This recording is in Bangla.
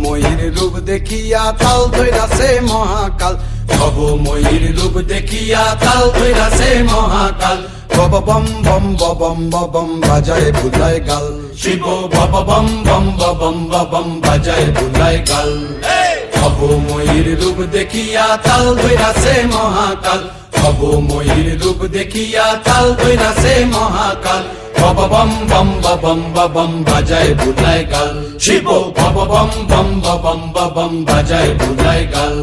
ময়ূর রূপ দেখিয়া তাল ধইরাছে মহাকাল, ভব ময়ূর রূপ দেখিয়া তাল ধইরাছে মহাকাল। বব বম বম বম বম বাজায় বুলায় গাল, শিব বব বম বম বম বম বাজায় বুলায় গাল। ভব ময়ূর রূপ দেখিয়া তাল ধইরাছে মহাকাল, ভব ময়ূর রূপ দেখিয়া তাল ধইরাছে মহাকাল। বব বম বম বম বাজায় বুলায় গাল, শিব বব বম বম বম বাজায় বুলায় গাল।